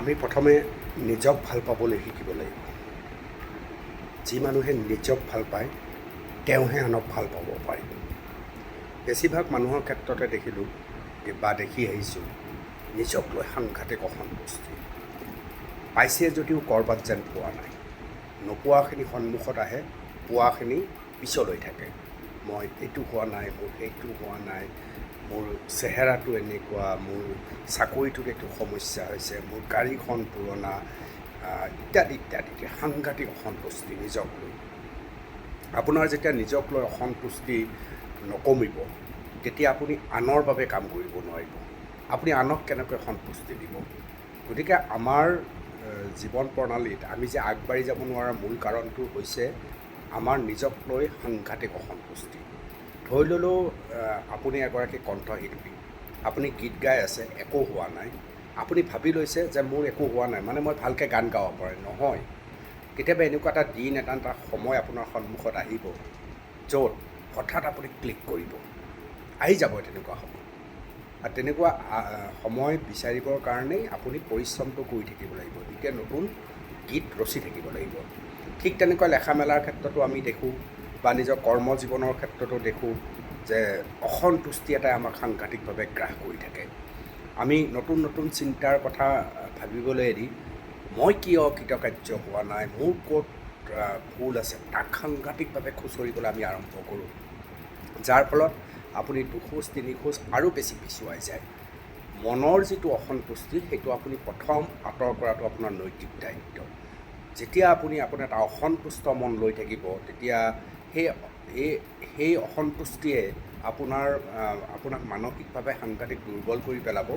আমি প্ৰথমে নিজক ভাল পাবলৈ শিকিব লাগিব। যি মানুহে নিজক ভাল পায় তেওঁহে আনক ভাল পাব পাৰিব। বেছিভাগ মানুহৰ ক্ষেত্ৰতে দেখিলোঁ বা দেখি আহিছোঁ নিজক লৈ সাংঘাতিক অসন্তুষ্টি। পাইছে যদিও ক'ৰবাত যেন পোৱা নাই। নোপোৱাখিনি সন্মুখত আহে, পোৱাখিনি পিছলৈ থাকে। মই এইটো হোৱা নাই, মোৰ সেইটো হোৱা নাই, মোৰ চেহেৰাটো এনেকুৱা, মোৰ চাকৰিটোত এইটো সমস্যা হৈছে, মোৰ গাড়ীখন পুৰণা, ইত্যাদি ইত্যাদি সাংঘাতিক অসন্তুষ্টি নিজক লৈ। আপোনাৰ যেতিয়া নিজক লৈ অসন্তুষ্টি নকমিব তেতিয়া আপুনি আনৰ বাবে কাম কৰিব নোৱাৰিব। আপুনি আনক কেনেকৈ সন্তুষ্টি দিব? গতিকে আমাৰ জীৱন প্ৰণালীত আমি যে আগবাঢ়ি যাব নোৱাৰাৰ মূল কাৰণটো হৈছে আমাৰ নিজক লৈ সাংঘাতিক অসন্তুষ্টি। ধৰি ল'লেও আপুনি এগৰাকী কণ্ঠশিল্পী, আপুনি গীত গাই আছে, একো হোৱা নাই। আপুনি ভাবি লৈছে যে মোৰ একো হোৱা নাই, মানে মই ভালকৈ গান গাব পাৰে নহয়। কেতিয়াবা এনেকুৱা এটা দিন এটা সময় আপোনাৰ সন্মুখত আহিব য'ত হঠাৎ আপুনি ক্লিক কৰিব, আহি যাব তেনেকুৱা সময়। আৰু তেনেকুৱা সময় বিচাৰিবৰ কাৰণেই আপুনি পৰিশ্ৰমটো কৰি থাকিব লাগিব, এতিয়া নতুন গীত ৰচি থাকিব লাগিব। ঠিক তেনেকুৱা লেখা মেলাৰ ক্ষেত্ৰতো আমি দেখোঁ বা নিজৰ কৰ্মজীৱনৰ ক্ষেত্ৰতো দেখোঁ যে অসন্তুষ্টি এটাই আমাক সাংঘাতিকভাৱে গ্ৰাস কৰি থাকে। আমি নতুন নতুন চিন্তাৰ কথা ভাবিবলৈ এৰি মই কিয় অকৃতকাৰ্য হোৱা নাই, মোৰ ক'ত ভুল আছে তাক সাংঘাতিকভাৱে খুচৰিবলৈ আমি আৰম্ভ কৰোঁ, যাৰ ফলত আপুনি দুখোজ তিনিখোজ আৰু বেছি পিছুৱাই যায়। মনৰ যিটো অসন্তুষ্টি সেইটো আপুনি প্ৰথম আঁতৰ কৰাটো আপোনাৰ নৈতিক দায়িত্ব। যেতিয়া আপুনি আপোনাৰ এটা অসন্তুষ্ট মন লৈ থাকিব তেতিয়া সেই অসন্তুষ্টিয়ে আপোনাক মানসিকভাৱে সাংঘাতিক দুৰ্বল কৰি পেলাব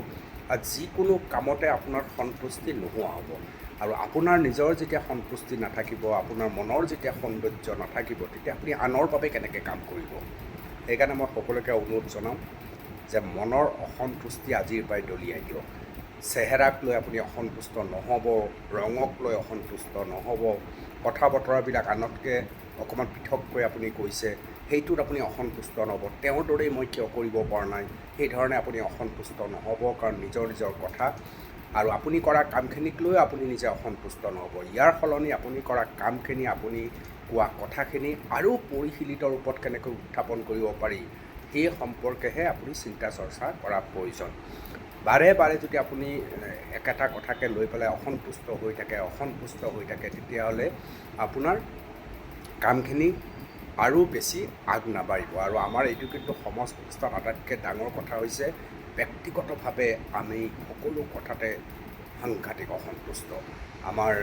আৰু যিকোনো কামতে আপোনাৰ সন্তুষ্টি নোহোৱা হ'ব। আৰু আপোনাৰ নিজৰ যেতিয়া সন্তুষ্টি নাথাকিব, আপোনাৰ মনৰ যেতিয়া সৌন্দৰ্য নাথাকিব, তেতিয়া আপুনি আনৰ বাবে কেনেকৈ কাম কৰিব? সেইকাৰণে মই সকলোকে অনুৰোধ জনাম যে মনৰ অসন্তুষ্টি আজিৰ পৰাই দলিয়াই দিয়ক। চেহেৰাক লৈ আপুনি অসন্তুষ্ট নহ'ব, ৰঙক লৈ অসন্তুষ্ট নহ'ব, কথা বতৰাবিলাক আনতকৈ অকণমান পৃথককৈ আপুনি কৈছে সেইটোত আপুনি অসন্তুষ্ট নহ'ব। তেওঁৰ দৰেই মই কিয় কৰিব পৰা নাই সেইধৰণে আপুনি অসন্তুষ্ট নহ'ব, কাৰণ নিজৰ নিজৰ কথা আৰু আপুনি কৰা কামখিনিক লৈ আপুনি নিজে অসন্তুষ্ট নহ'ব। ইয়াৰ সলনি আপুনি কৰা কামখিনি, আপুনি কোৱা কথাখিনি আৰু পৰিশীলিত ৰূপত কেনেকৈ উত্থাপন কৰিব পাৰি সেই সম্পৰ্কেহে আপুনি চিন্তা চৰ্চা কৰা প্ৰয়োজন। বাৰে বাৰে যদি আপুনি একেটা কথাকে লৈ পেলাই অসন্তুষ্ট হৈ থাকে তেতিয়াহ'লে আপোনাৰ কামখিনি আৰু বেছি আগ নাবাঢ়িব। আৰু আমাৰ এইটো কিন্তু সমাজ ব্যৱস্থাত আটাইতকৈ ডাঙৰ কথা হৈছে ব্যক্তিগতভাৱে আমি সকলো কথাতে সাংঘাতিক অসন্তুষ্ট। আমাৰ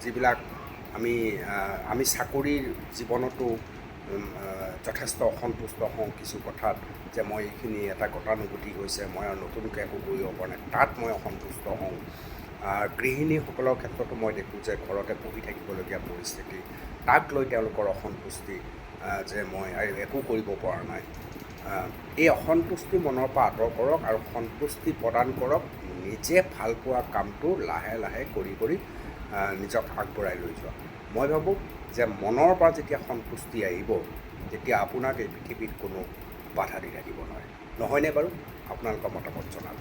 যিবিলাক আমি চাকৰিৰ জীৱনতো যথেষ্ট অসন্তুষ্ট হওঁ কিছু কথাত, যে মই এইখিনি এটা গতানুগতি হৈছে, মই আৰু নতুনকৈ একো কৰিব পৰা নাই, তাত মই অসন্তুষ্ট হওঁ। গৃহিণীসকলৰ ক্ষেত্ৰতো মই দেখোঁ যে ঘৰতে বহি থাকিবলগীয়া পৰিস্থিতি, তাক লৈ তেওঁলোকৰ অসন্তুষ্টি যে মই একো কৰিব পৰা নাই। এই অসন্তুষ্টি মনৰ পৰা আঁতৰ কৰক আৰু সন্তুষ্টি প্ৰদান কৰক। নিজে ভাল পোৱা কামটো লাহে লাহে কৰি কৰি নিজক আগবঢ়াই লৈ যোৱা। মই ভাবোঁ যে মনৰ পৰা যেতিয়া সন্তুষ্টি আহিব তেতিয়া আপোনাক এই পৃথিৱীত কোনো বাধা দি ৰাখিব নোৱাৰে। নহয়নে বাৰু? আপোনালোকৰ মতামত জনাব।